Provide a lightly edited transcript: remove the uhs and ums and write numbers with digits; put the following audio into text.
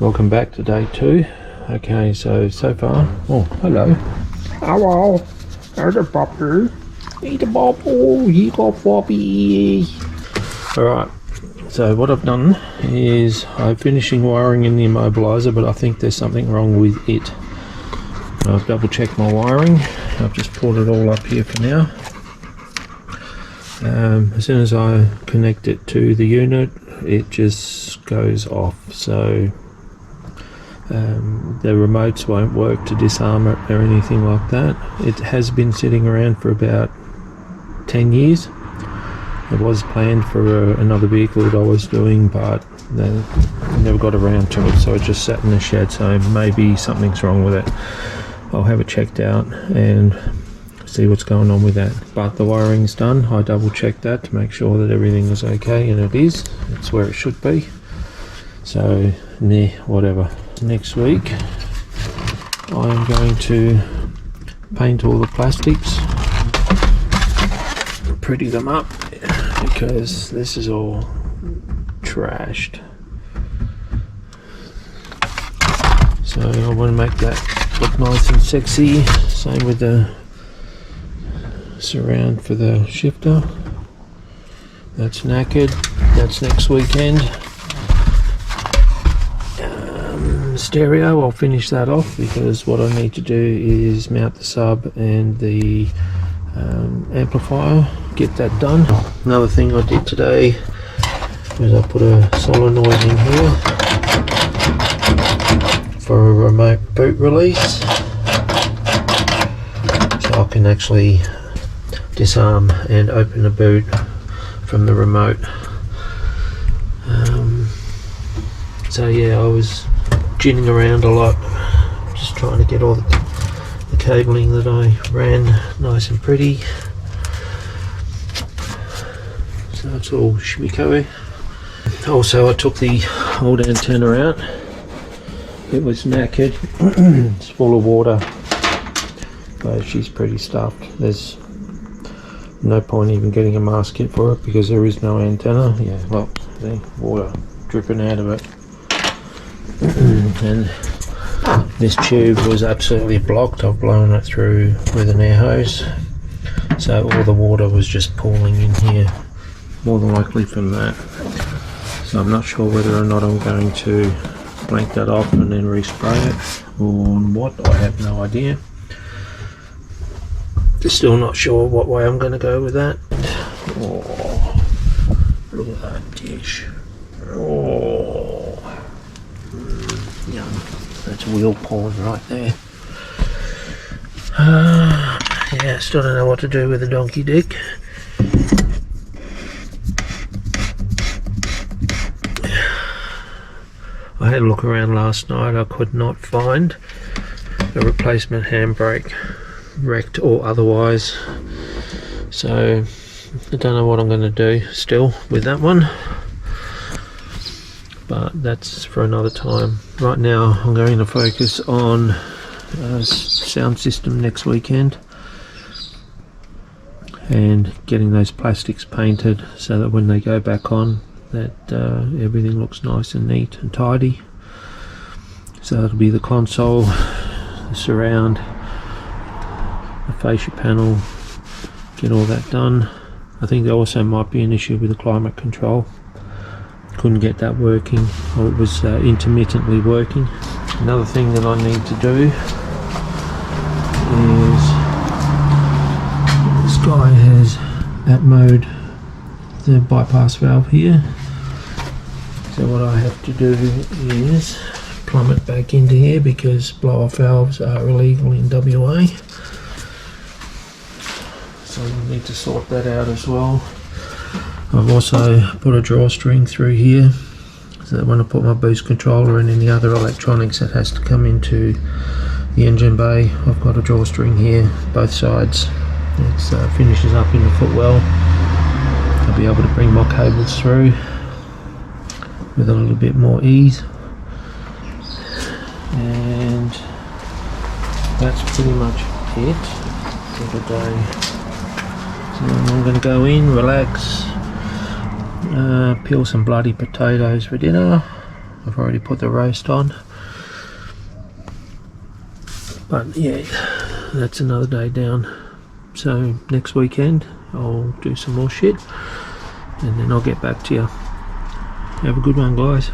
Welcome back to day 2. Okay, so far, oh hello. Hello, there's a Bobby. Eat a bobble, you got Bobby. Alright, so what I've done is I'm finishing wiring in the Immobiliser, but I think there's something wrong with it. I've double checked my wiring. I've just pulled it all up here for now. As soon as I connect it to the unit, it just goes off. So the remotes won't work to disarm it or anything like that. It has been sitting around for about 10 years. It was planned for another vehicle that I was doing, but then never got around to it, so it just sat in the shed. So maybe something's wrong with it. I'll have it checked out and see what's going on with that. But the wiring's done. I double checked that to make sure that everything is okay, and it is. It's where it should be. So nah, whatever. Next week I'm going to paint all the plastics, pretty them up, because this is all trashed. So I want to make that look nice and sexy. Same with the surround for the shifter. That's knackered. That's next weekend. Stereo, I'll finish that off, because what I need to do is mount the sub and the amplifier, get that done. Another thing I did today was I put a solenoid in here for a remote boot release, so I can actually disarm and open the boot from the remote. So yeah, I was ginning around a lot, just trying to get all the cabling that I ran nice and pretty. So it's all shimmy-coey. Also, I took the old antenna out. It was knackered. It's full of water, but she's pretty stuffed. There's no point even getting a mask kit for it, because there is no antenna. Yeah, well, the water dripping out of it. And this tube was absolutely blocked. I've blown it through with an air hose, so all the water was just pooling in here, more than likely from that. So I'm not sure whether or not I'm going to blank that off and then respray it, or what. I have no idea. Still not sure what way I'm going to go with that. Oh, look at that dish. Oh, yeah, that's wheel porn right there. Yeah, still don't know what to do with the donkey dick. I had a look around last night. I could not find a replacement handbrake, wrecked or otherwise. So I don't know what I'm going to do still with that one, but that's for another time. Right now I'm going to focus on sound system next weekend and getting those plastics painted, so that when they go back on, that everything looks nice and neat and tidy. So it'll be the console, the surround, the fascia panel, get all that done. I think there also might be an issue with the climate control. Couldn't get that working, or it was intermittently working. Another thing that I need to do is, this guy has at mode the bypass valve here. So what I have to do is plumb it back into here, because blow-off valves are illegal in WA. So we need to sort that out as well. I've also put a drawstring through here, so that when I put my boost controller and any other electronics that has to come into the engine bay, I've got a drawstring here, both sides. It finishes up in the footwell. I'll be able to bring my cables through with a little bit more ease. And that's pretty much it for the day. So I'm going to go in, relax, peel some bloody potatoes for dinner, I've already put the roast on. But yeah, that's another day down. So next weekend I'll do some more shit and then I'll get back to you. Have a good one, guys.